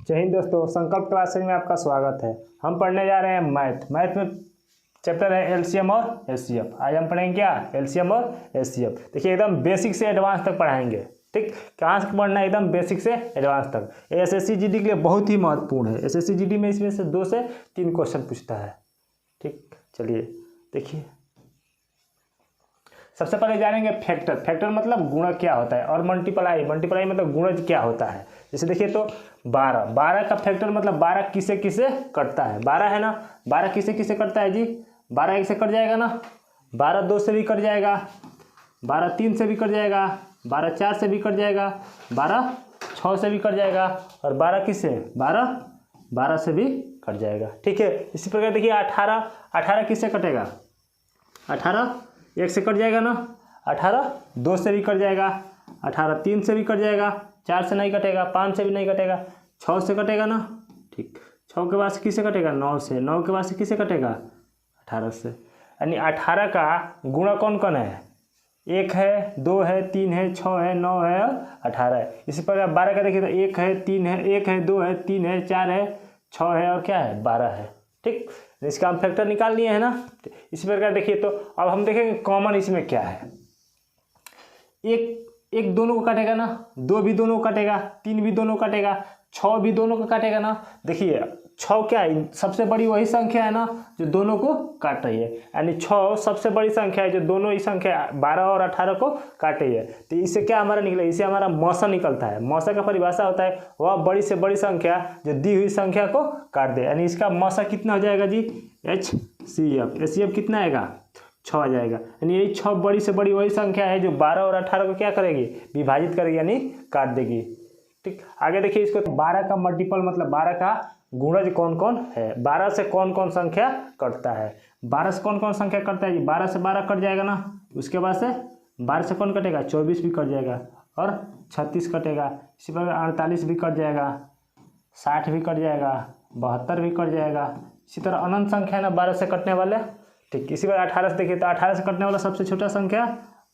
जय हिंद दोस्तों, संकल्प क्लासेज में आपका स्वागत है। हम पढ़ने जा रहे हैं मैथ में चैप्टर है एलसीएम और एचसीएफ। आज हम पढ़ेंगे क्या? एलसीएम और एचसीएफ। देखिए एकदम बेसिक से एडवांस तक पढ़ाएंगे। ठीक, कहाँ से पढ़ना है? एकदम बेसिक से एडवांस तक। एसएससी जीडी के लिए बहुत ही महत्वपूर्ण है। एसएससी जीडी में इसमें से 2 से 3 क्वेश्चन पूछता है। ठीक, चलिए देखिए, सबसे पहले जानेंगे फैक्टर। फैक्टर मतलब गुणक क्या होता है, और मल्टीप्लाई मतलब गुणज क्या होता है। जैसे देखिए तो 12 का फैक्टर मतलब 12 किसे किसे कटता है। 12 है ना, 12 किसे किसे कटता है जी? 12 1 से कट जाएगा ना, 12 2 से भी कट जाएगा, 12 3 से भी कट जाएगा, 12 4 से भी कट जाएगा, 12 6 से भी कट जाएगा, और 12 किससे? 12 से भी कट जाएगा। ठीक है, इसी प्रकार देखिए 18 किससे कटेगा? 18 1 से कट जाएगा ना, 18 2 से भी कट जाएगा, 18 3 से भी कट जाएगा, 4 से नहीं कटेगा, 5 से भी नहीं कटेगा, 6 से कटेगा ना। ठीक, 6 के बाद से किससे कटेगा? 9 से। 9 के बाद से किससे कटेगा? 18 से। यानी 18 का गुणा कौन कौन है? 1 है, 2 है, 3 है, 6 है, 9 है और 18 है। इसी प्रकार 12 का देखिए तो 1 है, 3 है, 1 है, 2 है, 3 है, 4 है, 6 है और क्या है? 12 है। ठीक, इसका हम फैक्टर निकाल लिए है ना। इसी प्रकार देखिए तो अब हम देखेंगे कॉमन इसमें क्या है। एक दोनों को काटेगा ना, 2 भी दोनों को काटेगा, 3 भी दोनों को काटेगा, 6 भी दोनों को काटेगा ना। देखिए 6 क्या है? सबसे बड़ी वही संख्या है ना जो दोनों को काट रही है। यानी 6 सबसे बड़ी संख्या है जो दोनों ही संख्या 12 और 18 को काट रही है। तो इससे क्या हमारा निकला? इससे हमारा मौसा निकलता है। मौसा का परिभाषा होता है वह बड़ी से बड़ी संख्या जो दी हुई संख्या को काट दे। यानी इसका मौसा कितना हो जाएगा जी? HCF। HCF कितना आएगा? 6 आ जाएगा। यानी यही 6 बड़ी से बड़ी वही संख्या है जो 12 और 18 को क्या करेगी? विभाजित करेगी, यानी काट देगी। ठीक, आगे देखिए इसको 12 का मल्टीपल मतलब 12 का गुणज कौन कौन है। 12 से कौन कौन संख्या कटता है? 12 से कौन कौन संख्या कटता है जी? 12 से 12 कट जाएगा ना। उसके बाद से 12 से कौन कटेगा? 24 भी कट जाएगा और 36 कटेगा। इसी प्रकार 48 भी कट जाएगा, 60 भी कट जाएगा, 72 भी कट जाएगा। इसी तरह अनंत संख्या है ना 12 से कटने वाले। ठीक, इसी बार 18 से देखिए तो 18 से कटने वाला सबसे छोटा संख्या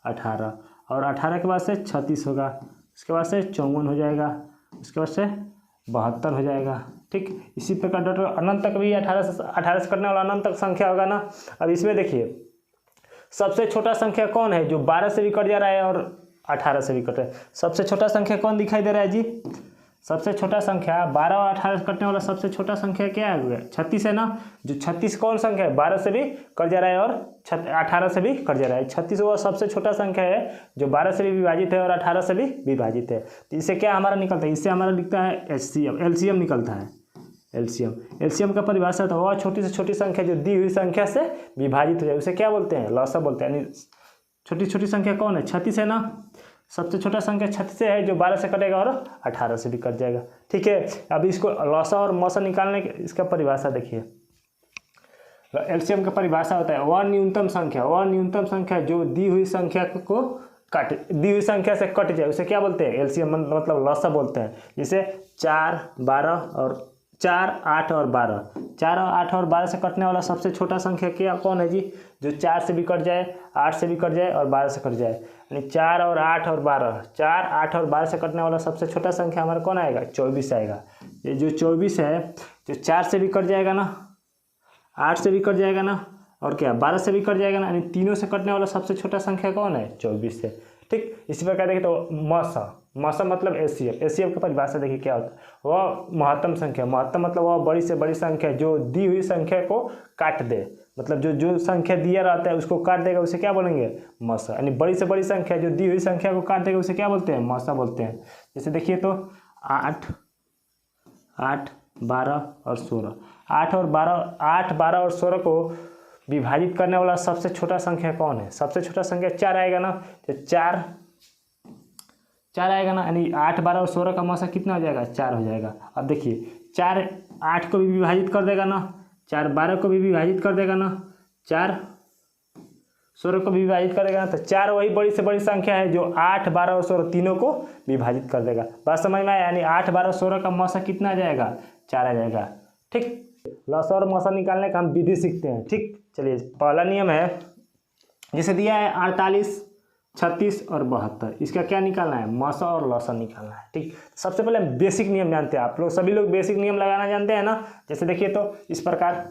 18, और 18 के बाद से 36 होगा, उसके बाद से 54 हो जाएगा, उसके बाद से 72 हो जाएगा। ठीक, इसी प्रकार डॉक्टर अनंत तक भी 18 से कटने वाला अनंत तक संख्या होगा ना। अब इसमें देखिए सबसे छोटा संख्या कौन है जो 12 से भी कट जा रहा है और 18 से भी कट रहा है? सबसे छोटा संख्या कौन दिखाई दे रहा है जी? सबसे छोटा संख्या 12 और 18 से कटने वाला सबसे छोटा संख्या क्या है? 36 है ना। जो 36 कौन संख्या है? 12 से भी कट जा रहा है और 18 से भी कट जा रहा है। 36 वो सबसे छोटा संख्या है जो 12 से भी विभाजित है और 18 से भी विभाजित है। तो इससे क्या हमारा निकलता है? इससे हमारा लिखता है एलसीएम निकलता है। एलसीएम का परिभाषा तो वह छोटी से छोटी संख्या जो दी हुई संख्या से विभाजित हो जाए उसे क्या बोलते हैं? लॉसा बोलते हैं। यानी छोटी छोटी संख्या कौन है? 36 है ना। सबसे छोटा संख्या 36 है जो 12 से कटेगा और 18 से भी कट जाएगा। ठीक है, अब इसको लॉसा और मौसा निकालने के इसका परिभाषा देखिए। एलसीएम का परिभाषा होता है वह न्यूनतम संख्या जो दी हुई संख्या को दी हुई संख्या से कट जाए उसे क्या बोलते हैं? एलसीएम मतलब लॉसा बोलते हैं। जैसे 4 8 और 12, 4 और 8 और 12 से कटने वाला सबसे छोटा संख्या क्या कौन है जी? जो 4 से भी कट जाए, 8 से भी कट जाए और 12 से कट जाए। यानी 4 और 8 और 12, 4 8 और 12 से कटने वाला सबसे छोटा संख्या हमारा कौन आएगा? 24 आएगा। ये जो 24 है जो 4 से भी कट जाएगा ना, 8 से भी कट जाएगा ना, और क्या 12 से भी कट जाएगा ना। यानी तीनों से कटने वाला सबसे छोटा संख्या कौन है? 24 है। ठीक, इसी प्रकार देखिए तो मौसा मतलब एचसीएफ का परिभाषा देखिए क्या होता है? वह महत्तम संख्या, महत्तम मतलब वह बड़ी से बड़ी संख्या जो दी हुई संख्या को काट दे। मतलब जो संख्या दिया रहता है उसको काट देगा उसे क्या बोलेंगे? मौसा। यानी बड़ी से बड़ी संख्या जो दी हुई संख्या को काट देगा उसे क्या बोलते हैं? मौसा बोलते हैं। जैसे देखिए तो 8 12 और 16, 8 12 और 16 को विभाजित करने वाला सबसे छोटा संख्या कौन है? सबसे छोटा संख्या 4 आएगा ना। तो 4 आएगा ना। यानी 8 12 और 16 का मौसा कितना हो जाएगा? 4 हो जाएगा। अब देखिए 4 8 को भी विभाजित कर देगा ना, 4 12 को भी विभाजित कर देगा ना, 4 16 को भी विभाजित करेगा ना। तो 4 वही बड़ी से बड़ी संख्या है जो 8 12 और 16 तीनों को विभाजित कर देगा। बात समझ में आया? यानी 8 12 16 का मौसा कितना आ जाएगा? 4 आ जाएगा। ठीक, लॉसा और मौसा निकालने का हम विधि सीखते हैं। ठीक, चलिए पहला नियम है, जैसे दिया है 48 36 और 72, इसका क्या निकालना है, मौसा और लौसा निकालना है। ठीक, सबसे पहले बेसिक नियम जानते हैं आप लोग, सभी लोग बेसिक नियम लगाना जानते हैं ना। जैसे देखिए तो इस प्रकार,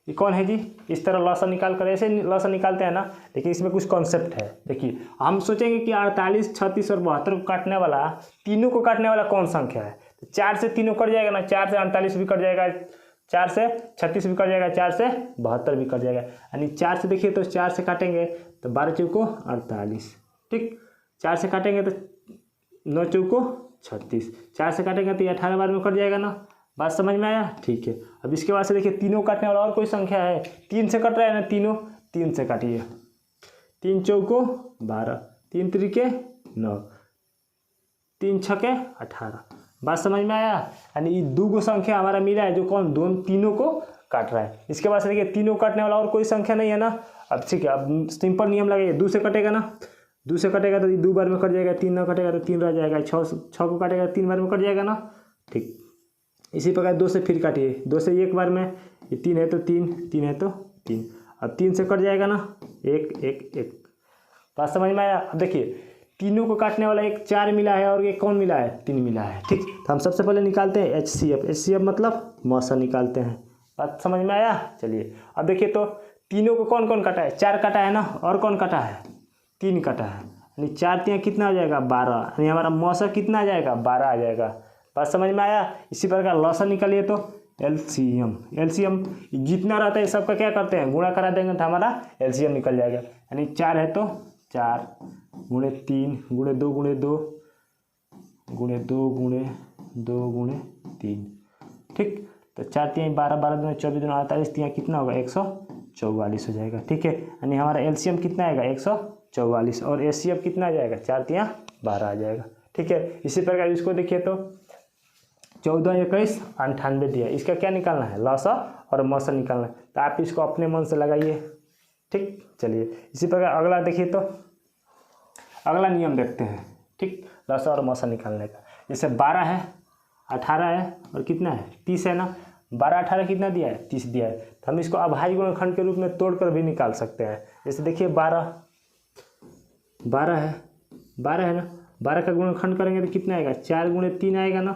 ये कौन है जी, इस तरह लौसा निकाल कर ऐसे लौसा निकालते हैं ना। लेकिन इसमें कुछ कॉन्सेप्ट है। देखिए हम सोचेंगे कि 48, 36 और 72 को काटने वाला, तीनों को काटने वाला कौन संख्या है, तो 4 से तीनों कट जाएगा ना, 4 से 48 भी कट जाएगा, 4 से 36 भी कट जाएगा, 4 से 72 भी कट जाएगा। यानी 4 से देखिए तो 4 से काटेंगे तो 12 चौको 48, ठीक, 4 से काटेंगे तो 9 चौको 36, 4 से काटेंगे तो ये 18 बार में कट जाएगा ना। बात समझ में आया, ठीक है। अब इसके बाद से देखिए तीनों काटने वाला और कोई संख्या है, 3 से कट रहा है ना, तीनों 3 से काटिए, 3 चौको 12, 3 त्रिके 9, 3 छके 18। बात समझ में आया। यानी ये दो गो संख्या हमारा मिला है जो कौन, दोनों तीनों को काट रहा है। इसके बाद से देखिए तीनों काटने वाला और कोई संख्या नहीं है ना। अब ठीक है, अब सिंपल नियम लगाइए, 2 से कटेगा ना, 2 से कटेगा तो 2 बार में कट जाएगा, 3 ना कटेगा तो 3 रह जाएगा, 6 को काटेगा 3 बार में कट जाएगा ना। ठीक, इसी प्रकार 2 से फिर काटिए, 2 से एक बार में, ये 3 है तो 3, 3 है तो 3, अब 3 से कट जाएगा ना, 1 1 1। बात समझ में आया। अब देखिए तीनों को काटने वाला एक 4 मिला है और ये कौन मिला है, 3 मिला है। ठीक, तो हम सबसे पहले निकालते हैं HCF, HCF मतलब मौसा निकालते हैं। बात समझ में आया। चलिए अब देखिए तो तीनों को कौन कौन काटा है, 4 काटा है ना, और कौन काटा है, 3 काटा है, यानी 4 3 कितना आ जाएगा, 12, यानी हमारा मौसा कितना आ जाएगा, 12 आ जाएगा। बात समझ में आया। इसी प्रकार लौसा निकालिए तो LCM, LCM जितना रहता है सबका क्या करते हैं, गुणा करा देंगे तो हमारा LCM निकल जाएगा। यानी 4 है तो 4 गुणे 3 गुणे 2 गुणे 2 गुणे 2 गुणे 2 गुणे 3। ठीक, तो 4 3 12, 12 दूनी 24 दूनी 48, 3 कितना होगा, 144 हो जाएगा। ठीक है, यानी हमारा LCM कितना आएगा, 144, और HCF कितना आ जाएगा, 4 3 12 आ जाएगा। ठीक है, इसी प्रकार इसको देखिए तो 14 21 98 दिया, इसका क्या निकालना है, लौसा और मौसा निकालना है। तो आप इसको अपने मन से लगाइए। ठीक, चलिए इसी प्रकार अगला देखिए तो अगला नियम देखते हैं। ठीक, लौसा और मौसा निकालने का, जैसे 12 है, 18 है और कितना है, 30 है ना। 12 18 कितना दिया है, 30 दिया है। तो हम इसको अभाज्य गुणनखंड के रूप में तोड़कर भी निकाल सकते हैं। जैसे देखिए 12 है, 12 है ना, 12 का गुणनखंड करेंगे तो कितना आएगा, 4 गुणे 3 आएगा ना।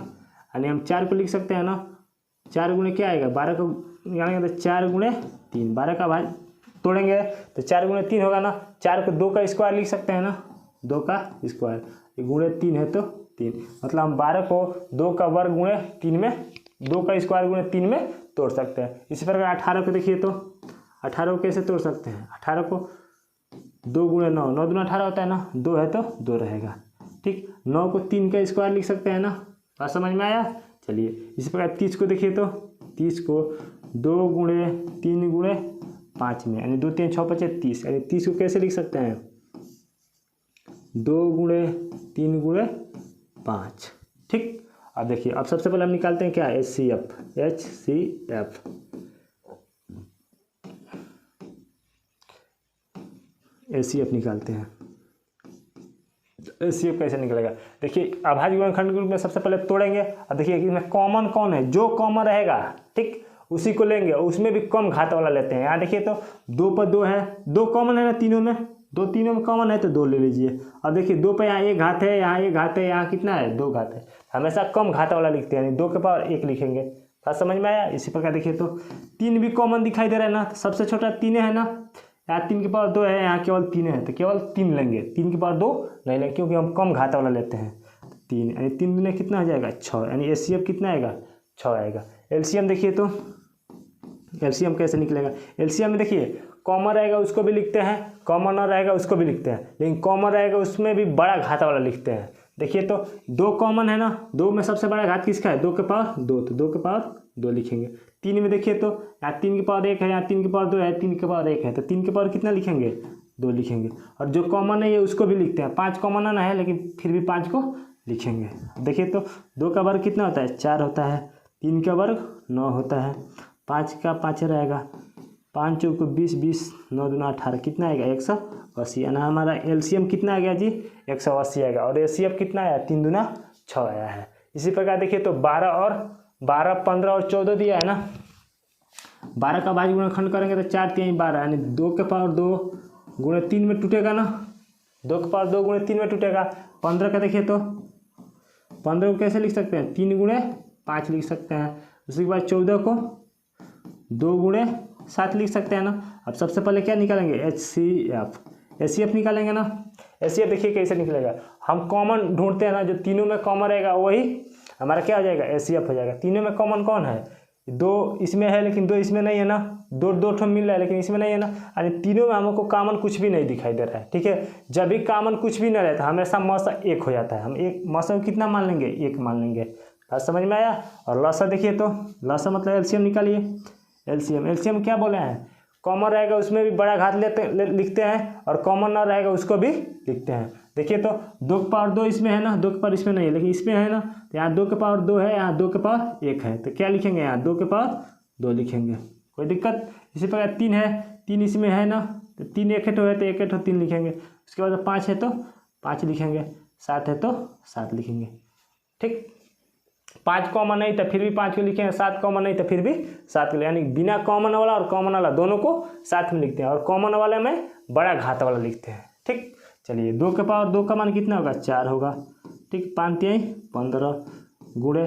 यानी हम 4 को लिख सकते हैं ना, 4 गुणे क्या आएगा, 12 को निकालेंगे तो 4 गुणे 3, 12 का भाग तोड़ेंगे तो 4 गुणे 3 होगा ना। 4 को 2 का स्क्वायर लिख सकते हैं ना, 2 का स्क्वायर, गुणे 3 है तो 3, मतलब हम 12 को 2 का वर्ग गुणे 3 में, 2 का स्क्वायर गुणे 3 में तोड़ सकते हैं। इसी प्रकार 18 को देखिए तो 18 को कैसे तोड़ सकते हैं, 18 को 2 गुणे 9, 9 दूना 18 होता है ना, 2 है तो 2 रहेगा। ठीक, 9 को 3 का स्क्वायर लिख सकते हैं ना। बात समझ में आया। चलिए इसी प्रकार 30 को देखिए तो 30 को 2 गुणे 3 गुणे 5 में, यानी 2 3 6 5 30, यानी 30 को कैसे लिख सकते हैं, 2 गुणे 3 गुणे 5। ठीक, अब देखिए अब सबसे पहले हम निकालते हैं क्या, HCF निकालते हैं। HCF कैसे निकलेगा, देखिए अभाज्य गुणनखंड के रूप में सबसे पहले तोड़ेंगे। अब देखिए इसमें कॉमन कौन है, जो कॉमन रहेगा ठीक उसी को लेंगे, उसमें भी कम घात वाला लेते हैं। यहाँ देखिए तो 2 पर 2 है, 2 कॉमन है ना तीनों में, 2 तीनों में कॉमन है तो 2 ले लीजिए। अब देखिए 2 पर यहाँ 1 घात है, यहाँ 1 घात है, यहाँ कितना है, 2 घात है, हमेशा कम घात वाला लिखते हैं, यानी 2 के पावर 1 लिखेंगे। बात समझ में आया। इसी प्रकार देखिए तो 3 भी कॉमन दिखाई दे रहा है ना, तो सबसे छोटा 3 है ना, यहाँ 3 की पावर 2 है, यहाँ केवल 3 है, तो केवल 3 लेंगे, 3 की पावर 2 नहीं लेंगे, क्योंकि हम कम घात वाला लेते हैं। 3 यानी 3 दूने कितना हो जाएगा, 6, यानी HCF कितना आएगा, 6 आएगा। LCM देखिए तो LCM कैसे निकलेगा, LCM में देखिए कॉमन रहेगा उसको भी लिखते हैं, कॉमन न रहेगा उसको भी लिखते हैं, लेकिन कॉमन रहेगा उसमें भी बड़ा घात वाला लिखते हैं। देखिए तो 2 कॉमन है ना, 2 में सबसे बड़ा घात किसका है, 2 के पावर 2, तो 2 के पावर 2 लिखेंगे। 3 में देखिए तो यहाँ 3 की पावर 1 है, यहाँ 3 की पावर 2 है, 3 की पावर 1 है, तो 3 की पावर कितना लिखेंगे, 2 लिखेंगे। और जो कॉमन है ये उसको भी लिखते हैं, 5 कॉमन ना है लेकिन फिर भी 5 को लिखेंगे। देखिए तो 2 का वर्ग कितना होता है, 4 होता है, 3 का वर्ग 9 होता है, 5 का 5 रहेगा, 5 चौक 20 20, 9 दूना 18, कितना आएगा, 180, यानी हमारा LCM कितना आ गया जी, 180 आएगा। और HCF कितना आया, 3 दूना 6 आया है। इसी प्रकार देखिए तो 12 15 और 14 दिया है ना, 12 का भाज्य गुणनखंड करेंगे तो 4 3 12, यानी 2 के पावर 2 गुणे 3 में टूटेगा ना, 2 के पावर 2 गुणे 3 में टूटेगा। 15 का देखिए तो 15 को कैसे लिख सकते हैं, 3 गुणे 5 लिख सकते हैं। उसके बाद 14 को 2 गुणे 7 लिख सकते हैं ना। अब सबसे पहले क्या निकालेंगे, HCF निकालेंगे ना। HCF देखिए कैसे निकलेगा, हम कॉमन ढूंढते हैं ना, जो तीनों में कॉमन रहेगा वही हमारा क्या हो जाएगा, HCF हो जाएगा। तीनों में कॉमन कौन है, 2 इसमें है लेकिन 2 इसमें नहीं है ना, 2 ठो मिल रहा है लेकिन इसमें नहीं है ना, यानी तीनों में हमको कॉमन कुछ भी नहीं दिखाई दे रहा है। ठीक है, जब भी कॉमन कुछ भी नहीं रहता हमेशा मौसा 1 हो जाता है। हम एक मौसा कितना मान लेंगे, 1 मान लेंगे। बात समझ में आया। और लसा देखिए तो लसा मतलब LCM निकालिए। LCM क्या बोले हैं, कॉमन रहेगा उसमें भी बड़ा घात लिखते हैं और कॉमन ना रहेगा उसको भी लिखते हैं। देखिए तो 2 के पावर 2 इसमें है ना, 2 के पावर इसमें नहीं है लेकिन इसमें है ना, तो यहाँ 2 के पावर 2 है, यहाँ 2 के पावर 1 है, तो क्या लिखेंगे, यहाँ 2 के पावर 2 लिखेंगे, कोई दिक्कत। इसी प्रकार 3 है, 3 इसमें है ना, तो 3 एक है तो 1 है 3 लिखेंगे। उसके बाद 5 है तो 5 लिखेंगे, 7 है तो 7 लिखेंगे। ठीक, 5 कॉमन नहीं तो फिर भी 5 को लिखेंगे, 7 कॉमन नहीं तो फिर भी 7 को, यानी बिना कॉमन वाला और कॉमन वाला दोनों को साथ में लिखते हैं और कॉमन वाले में बड़ा घात वाला लिखते हैं। ठीक, चलिए 2 के पावर 2 का मान कितना होगा, 4 होगा। ठीक, 5 3 15 गुणे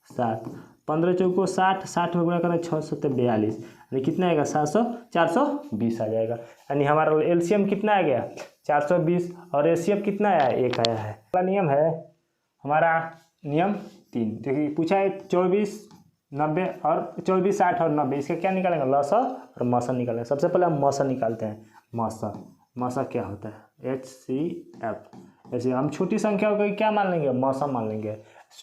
7, 15 चौको 60, 60 में गुणा करें 6 7 42, यानी कितना आएगा 700, 420 आ जाएगा। यानी हमारा LCM कितना आ गया, 420 और HCF कितना आया, 1 आया है। अगला नियम है हमारा नियम 3। देखिए पूछा है 24 90 और 24 60 और 90, इसका क्या निकालेंगे, लसा और मौसा निकालेंगे। सबसे पहले हम मौसा निकालते हैं। मौसा क्या होता है, HCF। ऐसे हम छोटी संख्या को क्या मान लेंगे, मौसा मान लेंगे।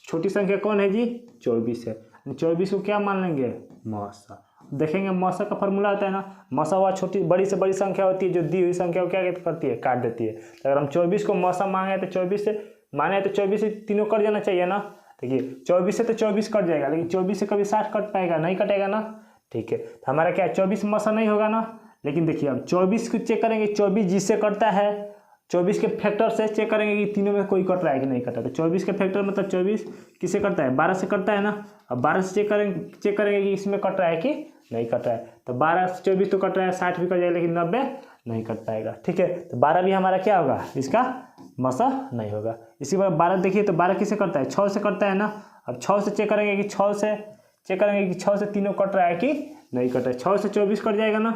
छोटी संख्या कौन है जी, 24 है, 24 को क्या मान लेंगे, मौसा। देखेंगे मौसा का फॉर्मूला होता है ना, मौसा हुआ छोटी बड़ी से बड़ी संख्या होती है जो दी हुई संख्या को क्या करती है, काट देती है। तो अगर हम 24 को मौसा मांगे तो 24 से माने तो 24 से तीनों कट जाना चाहिए ना। देखिए 24 से तो 24 कट जाएगा, लेकिन 24 से कभी 60 कट पाएगा, नहीं कटेगा ना। ठीक है, तो हमारा क्या 24 मौसा नहीं होगा ना। लेकिन देखिए अब 24 को चेक करेंगे, 24 जिससे कटता है 24 के फैक्टर से चेक करेंगे कि तीनों में कोई कट रहा है कि नहीं कटा। तो 24 के फैक्टर मतलब 24 किससे कटता है, 12 से कटता है ना। अब 12 से चेक करेंगे कि इसमें कट रहा है कि नहीं कट रहा है। तो 12 से 24 तो कट रहा है, 60 भी कट जाएगा लेकिन 90 नहीं कट पाएगा। ठीक है, तो 12 भी हमारा क्या होगा, इसका मौसा नहीं होगा। इसी बार 12 देखिए तो 12 किससे करता है, 6 से करता है ना। अब 6 से चेक करेंगे कि 6 से तीनों कट रहा है कि नहीं कट रहा है। 6 से 24 कट जाएगा ना,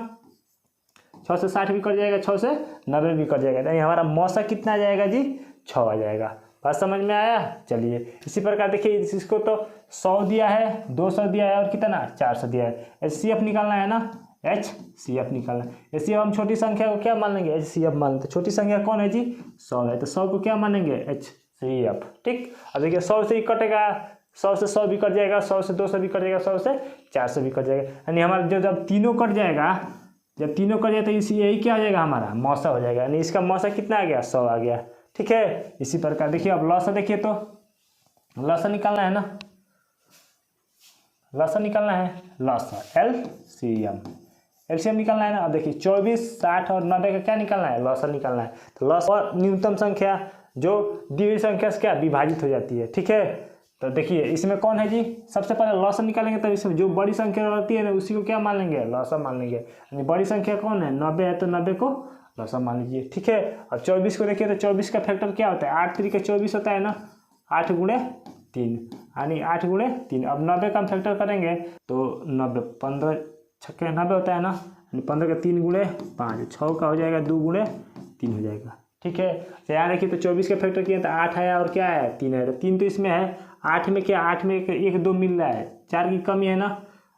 6 से 60 भी कट जाएगा, 6 से 90 भी कट जाएगा, यानी हमारा मौसा कितना आ जाएगा जी, 6 आ जाएगा। बात समझ में आया। चलिए इसी प्रकार देखिए इसको तो 100 दिया है, 200 दिया है और कितना 400 दिया है। HCF निकालना है ना, HCF निकालना है। HCF हम छोटी संख्या को क्या मान लेंगे, HCF मान लेते। छोटी संख्या कौन है जी, 100 है, तो 100 को क्या मानेंगे, HCF। ठीक, अब देखिए 100 से ही कटेगा, 100 से 100 भी कट जाएगा, 100 से 200 भी कट जाएगा, 100 से 400 भी कट जाएगा। यानी हमारा जब तीनों कट जाएगा, तो यही क्या हो जाएगा, हमारा मौसा हो जाएगा। यानी इसका मौसा कितना आ गया, 100 आ गया। ठीक है, इसी प्रकार देखिए अब लसा देखिए तो लसा निकालना है ना, लसा निकालना है, लसा LCM निकालना है ना। अब देखिए 24 60 और 90 का क्या निकालना है, लसा निकालना है। तो लसा न्यूनतम संख्या जो दी हुई संख्या से क्या विभाजित हो जाती है। ठीक है, तो देखिए इसमें कौन है जी, सबसे पहले लसा निकालेंगे तब इसमें जो बड़ी संख्या रहती है ना उसी को क्या मान लेंगे, लसा मान लेंगे। यानी बड़ी संख्या कौन है, 90 है, तो 90 को लसा मान लीजिए। ठीक है, अब 24 को देखिए तो 24 का फैक्टर क्या होता है, 8 3 24 होता है ना, 8 गुणे 3 यानी 8 गुणे 3। अब 90 का हम फैक्टर करेंगे तो 90 15 छक्के 90 होता है ना, यानी 15 का 3 गुणे 5, 6 का हो जाएगा 2 गुणे 3 हो जाएगा। ठीक है, तो यहाँ देखिए तो 24 के फैक्टर किए तो 8 आया और क्या आया, 3 आया। तो 3 तो इसमें है, 8 में क्या, 8 में 1 2 मिल रहा है, 4 की कमी है ना,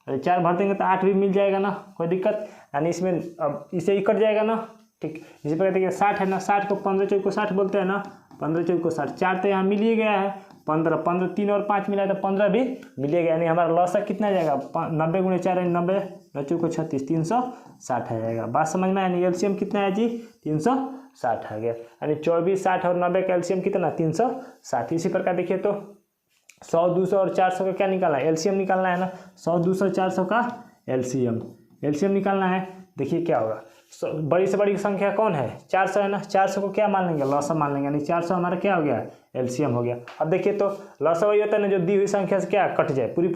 4 भर देंगे तो 8 भी मिल जाएगा ना, कोई दिक्कत। यानी इसमें अब इसे ही कट जाएगा ना। ठीक, इसी प्रकार देखिए 60 है ना, 60 को 15 चौको 60 बोलते हैं ना, 15 चौको 60, 4 तो यहाँ मिल ही गया है, 15 3 और 5 मिला है तो 15 भी मिल गया। यानी हमारा लसा कितना आ जाएगा, 90 गुणे 4 यानी 90, 9 चौको 36, 360 आ जाएगा। बात समझ में, यानी LCM कितना है जी, 360 आ गया। यानी 24 60 और 90 का LCM कितना, 360। इसी प्रकार देखिए तो 100 200 और 400 का क्या निकालना है, LCM निकालना है ना। 100 200 400 का LCM निकालना है। देखिए क्या होगा, बड़ी से बड़ी संख्या कौन है, 400 है ना, 400 को क्या मान लेंगे, लसा मान लेंगे। यानी 400 हमारा क्या हो गया, LCM हो गया। अब देखिए तो लसा वही होता है ना जो दी हुई संख्या से क्या कट जाए, पूरी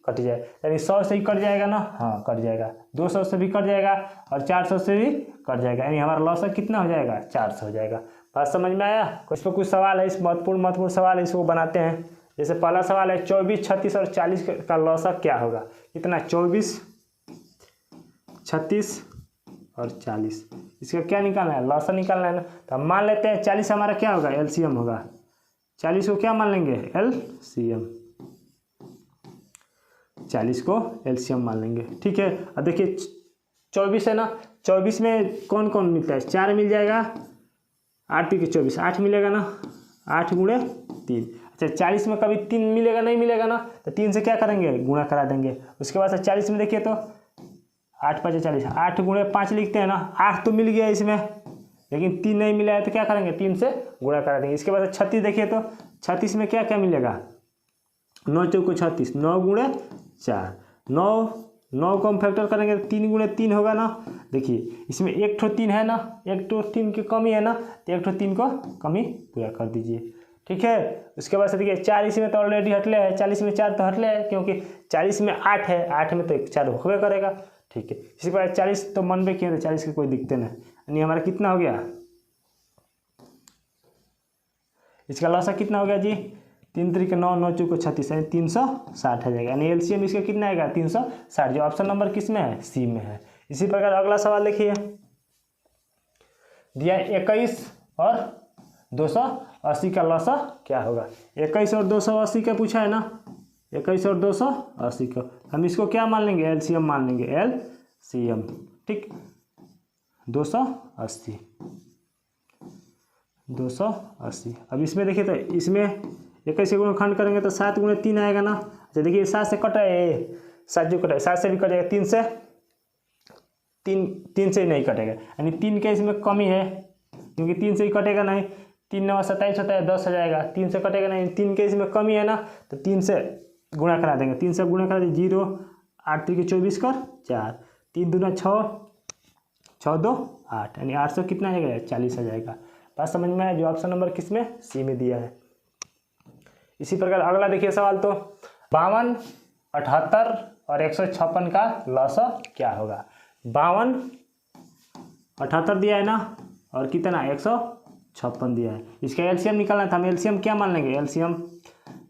कट जाए। यानी 100 से ही कट जाएगा ना, हाँ कट जाएगा, 200 से भी कट जाएगा और 400 से भी कट जाएगा। यानी हमारा लसा कितना हो जाएगा, 400 हो जाएगा। बात समझ में आया? इस पर कुछ सवाल है, इस महत्वपूर्ण सवाल है, इसको बनाते हैं। जैसे पहला सवाल है 24, 36 और 40 का लौसा क्या होगा? कितना? 24, 36 और 40। इसका क्या निकालना है? लौसा निकालना है ना। तो हम मान लेते हैं 40 हमारा क्या होगा? एलसीएम होगा। 40 को क्या मान लेंगे? एलसीएम। 40 को एलसीएम मान लेंगे। ठीक है। अब देखिए 24 है ना, 24 में कौन कौन मिलता है? 4 मिल जाएगा, 8 के 24, 8 मिलेगा ना, 8 गुणे 3। अच्छा 40 में कभी 3 मिलेगा? नहीं मिलेगा ना, तो 3 से क्या करेंगे? गुणा करा देंगे। उसके बाद 40 में देखिए तो 8 5 40, 8 गुणे 5 लिखते हैं ना। 8 तो मिल गया इसमें, लेकिन 3 नहीं मिला है तो क्या करेंगे? 3 से गुणा करा देंगे। इसके बाद 36 देखिए तो 36 में क्या क्या मिलेगा? 9 चौको 36, 9 गुणे 4, 9 को हम फैक्टर करेंगे तो 3 गुणे 3 होगा ना। देखिए इसमें एक ठो 3 है ना, एक ठो 3 की कमी है ना, तो एक ठो 3 को कमी पूरा कर दीजिए। ठीक है। उसके बाद से देखिए 4 इसमें तो ऑलरेडी हटले है, 40 में 4 तो हटले है, क्योंकि 40 में 8 है, 8 में तो 4 होबे करेगा। ठीक है। इसी प्रकार 40 तो मन में किया तो 40 की कोई दिक्कत नहीं। यानी हमारा कितना हो गया? इसका लौसा कितना हो गया जी? 3 3 के 9, 9 चौको 36, यानी 360 आ जाएगा। यानी एलसीएम इसका कितना आएगा? 360, जो ऑप्शन नंबर किस में है? सी में है। इसी प्रकार अगला सवाल देखिए, दिया 21 और 280 का लौसा क्या होगा? 21 और 280 का पूछा है ना, 21 और 280 का हम इसको क्या मान लेंगे? एलसीएम मान लेंगे, एलसीएम। ठीक, 280, 280। अब इसमें देखिए तो इसमें 21 गुणे खंड करेंगे तो 7 गुणे 3 आएगा ना। अच्छा देखिए 7 से कटा है, 7 जो कटा है 7 से भी कटेगा, 3 से 3 से ही नहीं कटेगा, यानी 3 के इसमें कमी है, क्योंकि 3 से ही कटेगा नहीं। 3 9 27 होता है, 10 हो जाएगा, 3 से कटेगा नहीं, 3 के इसमें कमी है ना, तो 3 से गुणा करा देंगे। 3 से गुणा करा देंगे 0, 8 3 के 24 कर 4, 3 दूना 6, 6 2 8, यानी 800 कितना आ जाएगा? 40 आ जाएगा। बात समझ में आया? जो ऑप्शन नंबर किस में? सी में दिया है। इसी प्रकार अगला देखिए सवाल, तो 52, 78 और 156 का लौसा क्या होगा? 52, 78 दिया है ना, और कितना? 156 दिया है। इसका एलसीएम निकालना था, हम एलसीएम क्या मान लेंगे? एलसीएम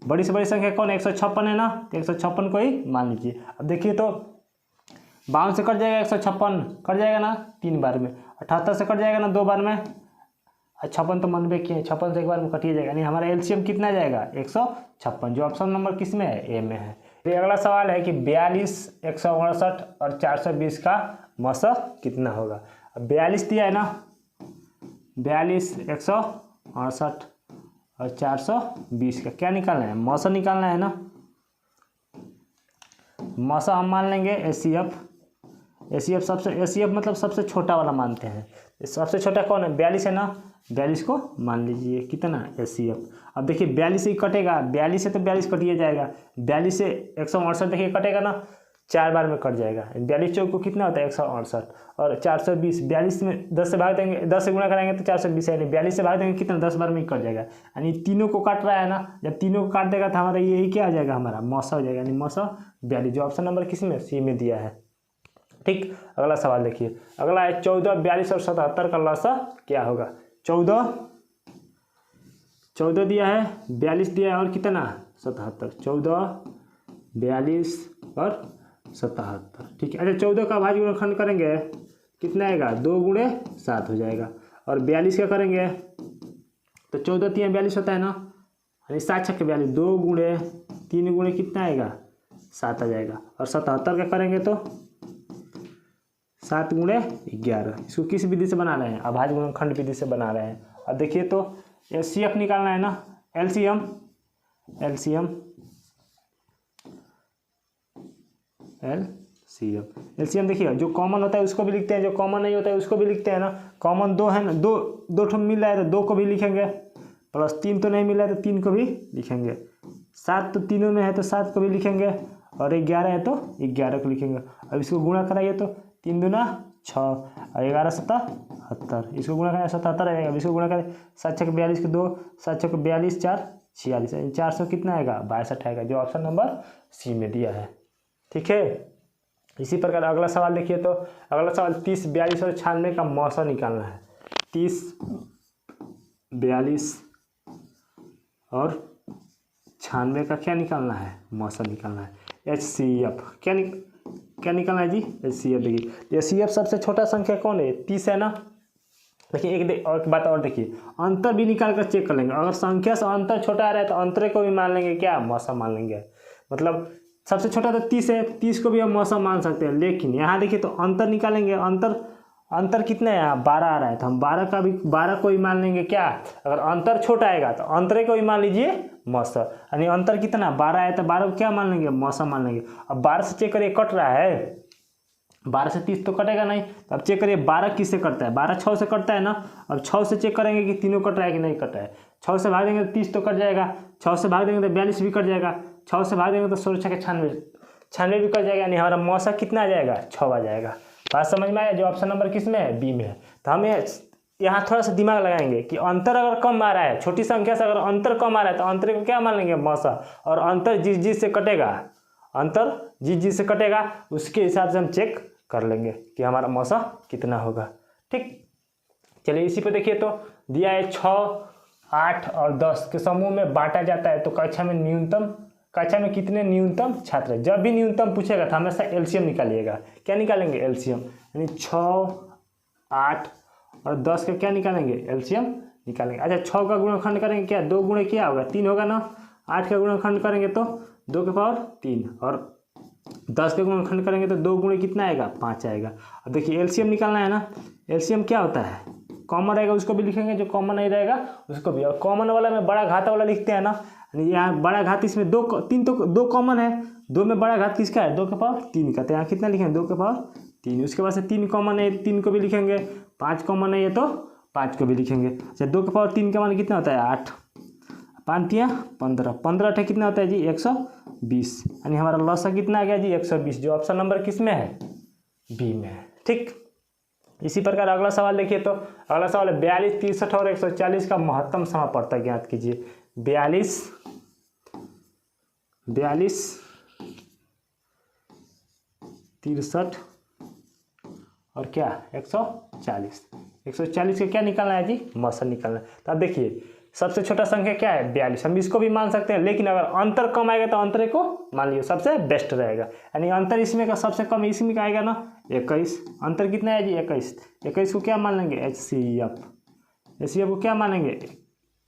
बड़ी से बड़ी संख्या कौन? 156 है ना, तो 156 को ही मान लीजिए। अब देखिए तो 52 से कट जाएगा 156, कट जाएगा ना 3 बार में, 78 से कट जाएगा ना 2 बार में, 56 तो मन में किए, 56 से एक बार में कटिए जाएगा, यानी हमारा एलसीएम कितना जाएगा? 156, जो ऑप्शन नंबर किस में है? ए में है। फिर अगला सवाल है कि 42, 168 और 420 का मौसा कितना होगा? अब 42 दिया है ना, 42, 168 और 420 का क्या निकालना है? मौसा निकालना है ना। मौसा हम मान लेंगे एसीएफ। एसीएफ मतलब सबसे छोटा वाला मानते हैं। सबसे छोटा कौन है? 42 है ना, 42 को मान लीजिए कितना? एसीएफ। अब देखिए 42 से ही कटेगा, 42 से तो 42 कटिए जाएगा, 42 से 168 देखिए कटेगा ना, 4 बार में कट जाएगा। 42 चौक को कितना होता है? 168, और 420, 42 में 10 से भाग देंगे, 10 से गुणा करेंगे तो 420 है, यानी 42 से भाग देंगे कितना? 10 बार में ही कट जाएगा, यानी तीनों को काट रहा है ना। जब तीनों को काट देगा तो हमारा यही क्या आ जाएगा? हमारा मौसा हो जाएगा, यानी मौसा 42, जो ऑप्शन नंबर किस में? सी में दिया है। ठीक। अगला सवाल देखिए, अगला है 14, 42 और 77 का लौसा क्या होगा? 14 दिया है, 42 दिया है, और कितना? 77। 14, 42 और 77। ठीक है। अच्छा 14 का भाज्य गुणनखंड करेंगे कितना आएगा? 2 गुणे 7 हो जाएगा, और 42 का करेंगे तो 14 3 42 होता है ना, यानी 7 6 42, 2 गुणे 3 गुणे कितना आएगा? 7 आ जाएगा, और 77 का करेंगे तो 7 गुणे 11। इसको किस विधि से बना रहे हैं? अभाज्य गुणनखंड विधि से बना रहे हैं। अब देखिए तो एचसीएफ निकालना है ना, एलसीएम। एलसीएम देखिए, जो कॉमन होता है उसको भी लिखते हैं, जो कॉमन नहीं होता है उसको भी लिखते हैं ना। कॉमन 2 है ना, दो ठो मिल रहा है तो 2 को भी लिखेंगे, प्लस 3 तो नहीं मिल रहा है तो 3 को भी लिखेंगे, 7 तो तीनों में है तो 7 को भी लिखेंगे, और 11 है तो 11 को लिखेंगे। अब इसको गुणा कराइए तो 3 दूना 6 और 11 7 77, इसको गुणा करें 77 आएगा। अब इसको गुणा करें 7 6 42 के 2, 7 6 42 4 46, 400 कितना आएगा? 62 आएगा, जो ऑप्शन नंबर सी में दिया है। ठीक है। इसी प्रकार अगला सवाल देखिए, तो अगला सवाल 30, 42 और 96 का मौसा निकालना है। 30, 42 और 96 का क्या निकालना है, मौसा निकालना है। HCF क्या निकालना है जी, HCF। देखिए HCF सबसे छोटा संख्या कौन है, 30 है ना। देखिए एक और बात और देखिए, अंतर भी निकाल कर चेक कर लेंगे। अगर संख्या से अंतर छोटा आ रहा है तो अंतरे को भी मान लेंगे क्या, मौसा मान लेंगे। मतलब सबसे छोटा तो 30 है, 30 को भी हम मौसा मान सकते हैं। लेकिन यहाँ देखिए तो अंतर निकालेंगे, अंतर कितना है यहाँ, 12 आ रहा है तो हम 12 को भी मान लेंगे क्या। अगर अंतर छोटा आएगा तो अंतरे को भी मान लीजिए मौसा, यानी अंतर कितना 12 है तो 12 को क्या मान लेंगे, मौसा मान लेंगे। अब 12 से चेक करिए कट रहा है, 12 से 30 तो कटेगा नहीं। तो अब चेक करिए 12 किससे कटता है, 12 6 से कटता है ना। अब 6 से चेक करेंगे कि तीनों कट रहा है कि नहीं कट रहा है। 6 से भाग देंगे तो 30 तो कट जाएगा, 6 से भाग देंगे तो 42 भी कट जाएगा, 6 से भाग देंगे तो 16 6 96 भी कट जाएगा। यानी हमारा मौसा कितना आ जाएगा, 6 आ जाएगा। बात समझ में आया, जो ऑप्शन नंबर किस में है, बी में है। तो हमें यहाँ थोड़ा सा दिमाग लगाएंगे कि अंतर अगर कम आ रहा है, छोटी संख्या से अगर अंतर कम आ रहा है तो अंतर को क्या मान लेंगे, मौसा। और अंतर जिस से कटेगा, अंतर जिस से कटेगा उसके हिसाब से हम चेक कर लेंगे कि हमारा मौसा कितना होगा। ठीक, चलिए इसी पे देखिए तो दिया है 6, 8 और 10 के समूह में बांटा जाता है तो कक्षा में कितने न्यूनतम छात्र हैं। जब भी न्यूनतम पूछेगा तो हमेशा एलसीएम निकालिएगा। क्या निकालेंगे, एलसीएम। यानी 6, 8 और 10 का क्या निकालेंगे, एलसीएम निकालेंगे। अच्छा 6 का गुणनखंड करेंगे क्या, 2 गुणे क्या होगा, 3 होगा ना। 8 का गुणनखंड करेंगे तो 2 के पावर 3 और 10 का गुणनखंड करेंगे तो 2 गुणे कितना आएगा, 5 आएगा। अब देखिए एलसीएम निकालना है ना। एलसीएम क्या होता है, कॉमन रहेगा उसको भी लिखेंगे, जो कॉमन नहीं रहेगा उसको भी। और कॉमन वाला में बड़ा घात वाला लिखते हैं ना, यहाँ बड़ा घात इसमें 2 कॉमन है, 2 में बड़ा घात किसका है, 2 के पावर 3 का। तो यहाँ कितना लिखेंगे, 2 के पावर 3। उसके बाद से 3 कॉमन है, 3 को भी लिखेंगे। 5 कॉमन है ये तो 5 को भी लिखेंगे। अच्छा 2 के पावर 3 का मान कितना होता है, 8। 5 या 15, 15 कितना होता है जी, 120। यानी हमारा लॉसा कितना आ गया जी, 120, जो ऑप्शन नंबर किस में है, बी में है। ठीक, इसी प्रकार अगला सवाल देखिए तो अगला सवाल है 42, 63 और 140 का महत्तम समापवर्तक ज्ञात कीजिए। 42, 63 और क्या 140। 140 का क्या निकालना है जी, मौसा निकालना है। तो अब देखिए सबसे छोटा संख्या क्या है, 42। हम इसको भी मान सकते हैं, लेकिन अगर अंतर कम आएगा तो अंतरे को मान लीजिए सबसे बेस्ट रहेगा। यानी अंतर इसमें का सबसे कम इसमें का आएगा ना, 21। अंतर कितना है जी, 21। 21 को क्या मान लेंगे, HCF। HCF को क्या मानेंगे,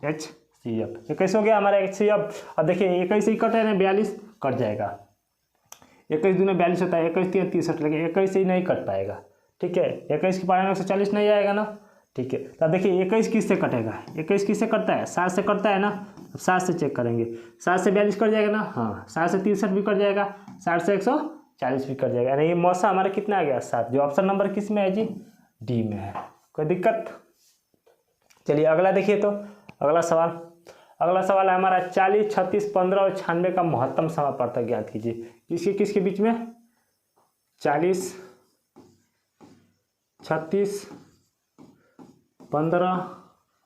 HCF। 21 हो गया हमारा HCF। अब देखिए 21 ही कट है ना, 42 कट जाएगा। 21 दूना 42 होता है, 21 3 63, लेकिन 21 ही नहीं कट पाएगा। ठीक है, 21 की पावर में 140 नहीं आएगा ना। ठीक है, तो देखिए 21 किससे कटेगा, 21 किससे कटता है, 7 से कटता है ना। अब 7 से चेक करेंगे, 7 से 42 कट जाएगा ना, हाँ 7 से 63 भी कट जाएगा, 60 से 140 भी कट जाएगा। यानी ये मौसा हमारा कितना आ गया, 7, जो ऑप्शन नंबर किस में है जी, डी में है। कोई दिक्कत। चलिए अगला देखिए तो अगला सवाल है हमारा 40, 36, 15 और 96 का महत्तम समापवर्तक ज्ञात कीजिए। किसके बीच में, 40, 36, 15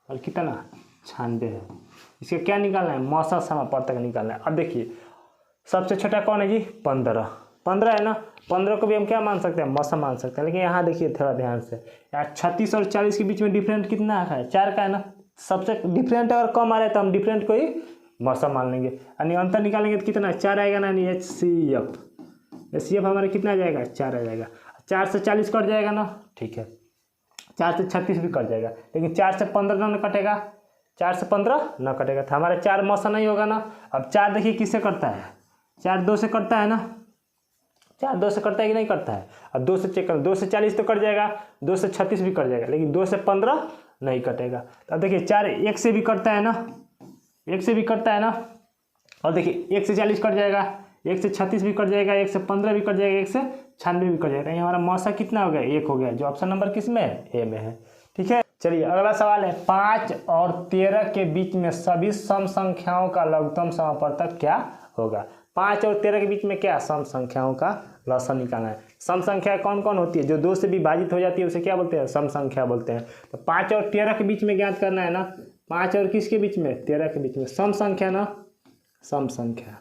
और कितना 96 है। इसका क्या निकालना है, मौसा समापवर्तक निकालना है। अब देखिए सबसे छोटा कौन है जी, 15 है ना। 15 को भी हम क्या मान सकते हैं, मौसा मान सकते हैं। लेकिन यहाँ देखिए थोड़ा ध्यान से, यार 36 और 40 के बीच में डिफरेंट कितना है, 4 का है ना। सबसे डिफरेंट अगर कम आ रहा है तो हम डिफरेंट को ही मौसा मान लेंगे। यानी अंतर निकालेंगे तो कितना, 4 आएगा ना, यानी HCF हमारा कितना आ जाएगा, 4 आ जाएगा। 4 से 40 कट जाएगा ना, ठीक है। 4 से 36 भी कट जाएगा, लेकिन 4 से 15 न कटेगा, 4 से 15 न कटेगा, तो हमारा 4 मौसा नहीं होगा ना। अब 4 देखिए किससे कटता है, 4 2 से कटता है ना। 4 2 से कटता है कि नहीं कटता है। अब 2 से चेक करें, 2 से 40 तो कट जाएगा, 2 से 36 भी कट जाएगा, लेकिन 2 से 15 नहीं कटेगा। तो अब देखिए 4 1 से भी कटता है ना, 1 से भी कटता है ना। और देखिए 1 से 40 कट जाएगा, 1 से 36 भी कट जाएगा, 1 से 15 भी कट जाएगा, 1 से 96 भी कट जाएगा। ये हमारा मौसा कितना हो गया, 1 हो गया, जो ऑप्शन नंबर किस में है, ए में है। ठीक है, चलिए अगला सवाल है 5 और 13 के बीच में सभी सम संख्याओं का लघुत्तम समापवर्तक क्या होगा। 5 और 13 के बीच में क्या, सम संख्याओं का लसा निकालना है। सम संख्या कौन कौन होती है, जो 2 से विभाजित हो जाती है उसे क्या बोलते हैं, सम संख्या बोलते हैं। तो 5 और 13 के बीच में ज्ञात करना है ना, 5 और किसके बीच में, 13 के बीच में, सम संख्या ना, सम संख्या।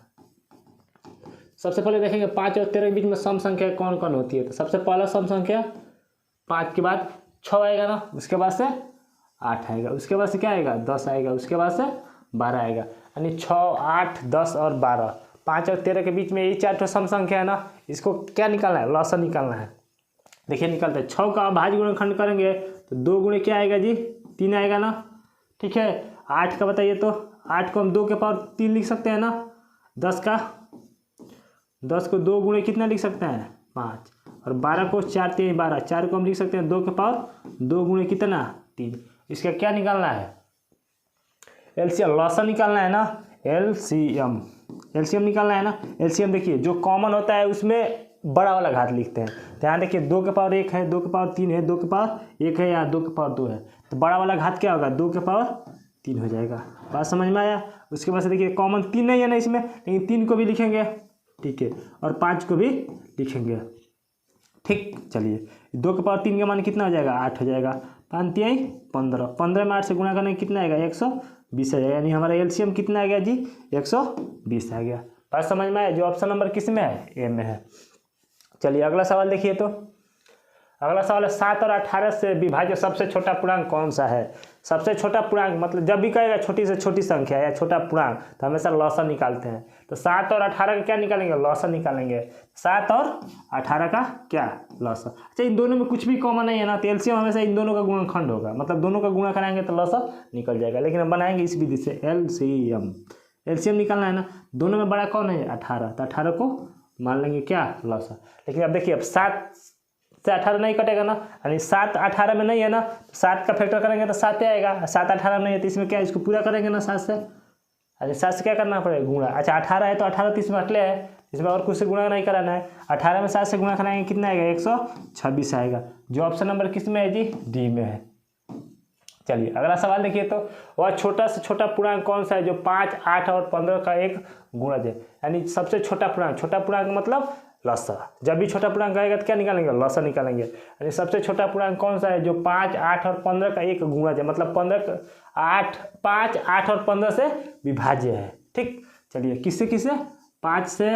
सबसे पहले देखेंगे 5 और 13 के बीच में सम संख्या कौन कौन होती है। तो सबसे पहला सम संख्या 5 के बाद 6 आएगा ना, उसके बाद से 8 आएगा, उसके बाद से क्या आएगा 10 आएगा, उसके बाद से 12 आएगा, यानी 6, 8, 10 और 12, 5 और 13 के बीच में यही 4 सम संख्या है ना, इसको क्या निकालना है, लॉसन निकालना है। देखिए निकलता है, 6 का अभाज्य गुणनखंड करेंगे तो 2 गुणे क्या आएगा जी 3 आएगा ना, ठीक है। 8 का बताइए तो 8 को हम 2 के पावर 3 लिख सकते हैं ना, 10 को 2 गुणे कितना लिख सकते हैं 5, और 12 को 4 3 12, 4 को हम लिख सकते हैं 2 के पावर 2 गुणे कितना 3। इसका क्या निकालना है, एलसीएम, लॉसन निकालना है ना, एलसीएम निकालना है ना। एलसीएम देखिए जो कॉमन होता है उसमें बड़ा वाला घात लिखते हैं, ध्यान देखिए 2 के पावर 1 है, 2 के पावर 3 है, 2 के पावर 1 है या 2 के पावर 2 है, तो बड़ा वाला घात क्या होगा 2 के पावर 3 हो जाएगा। बात समझ में आया। उसके बाद से देखिए कॉमन 3 नहीं है ना इसमें, लेकिन 3 को भी लिखेंगे, ठीक है, और 5 को भी लिखेंगे, ठीक। चलिए 2 के पावर 3 का मान कितना हो जाएगा 8 हो जाएगा, 5 3 15, 15 में 8 से गुणा करने कितना आएगा 120 आ जाएगा, यानी हमारा एलसीएम कितना आ गया जी 120 आ गया। बात समझ में आया। जो ऑप्शन नंबर किस में है, ए में है। चलिए अगला सवाल देखिए, तो अगला सवाल है 7 और 18 से विभाज्य सबसे छोटा पूर्णांक कौन सा है। सबसे छोटा पूर्णांक मतलब जब भी कहेगा छोटी से छोटी संख्या या छोटा पूर्णांक तो हमेशा लॉसन निकालते हैं, तो 7 और 18 का क्या निकालेंगे, लॉसन निकालेंगे। 7 और 18 का क्या लॉसन। अच्छा इन दोनों में कुछ भी कॉमन नहीं है ना, तो एलसीएम हमेशा इन दोनों का गुणनखंड होगा, मतलब दोनों का गुणा कराएंगे तो लॉसन निकल जाएगा। लेकिन हम बनाएंगे इस विधि से, एलसीएम निकालना है ना, दोनों में बड़ा कौन है 18, तो 18 को मान लेंगे क्या लॉसन। लेकिन अब देखिए अब 7 से 18 नहीं कटेगा ना, यानी 7 18 में नहीं है ना, 7 का फैक्टर करेंगे तो 7 आएगा, 7 18 में नहीं है तो इसमें क्या इसको पूरा करेंगे ना 7 से, अरे 7 से क्या करना पड़ेगा गुणा। अच्छा 18 है तो 18 तो इसमें अटले है, इसमें और कुछ से गुणा नहीं कराना है, 18 में 7 से गुणा कराएंगे कितना आएगा 126 आएगा। जो ऑप्शन नंबर किस में है जी, डी में है। चलिए अगला सवाल देखिए, तो वह छोटा से छोटा पूर्णांक कौन सा है जो 5, 8 और 15 का एक गुणज है, यानी सबसे छोटा पूर्णांक मतलब लॉसन। जब भी छोटा पूर्णांक आएगा तो क्या निकालेंगे, लॉसन निकालेंगे। यानी सबसे छोटा पूर्णांक कौन सा है जो 5, 8 और 15 का एक गुणज है, मतलब 5, 8 और 15 से विभाज्य है, ठीक। चलिए किससे 5 से,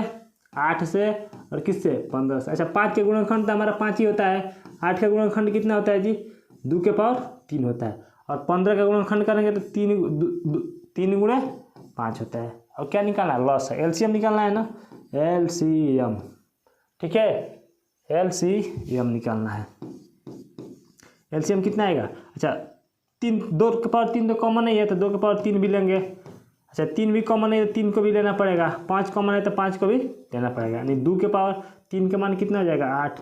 8 से और किससे 15 से। अच्छा 5 के गुणनखंड तो हमारा 5 ही होता है, 8 का गुणनखंड कितना होता है जी 2 के पावर 3 होता है, और 15 का गुणनखंड करेंगे तो 3 गुणे 5 होता है। और क्या निकालना है, लॉस है, एलसीएम निकालना है ना, एलसीएम, ठीक है, एलसीएम निकालना है। एलसीएम कितना आएगा, अच्छा 2 के पावर 3 तो कॉमन नहीं है तो 2 के पावर 3 भी लेंगे। अच्छा 3 भी कॉमन है तो 3 को भी लेना पड़ेगा, 5 कॉमन है तो 5 को भी लेना पड़ेगा, यानी 2 के पावर 3 का मान कितना हो जाएगा 8,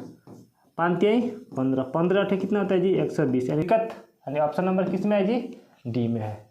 5 3 15, 15 8 कितना होता है जी 120, यानी ऑप्शन नंबर किस में है जी, डी में है।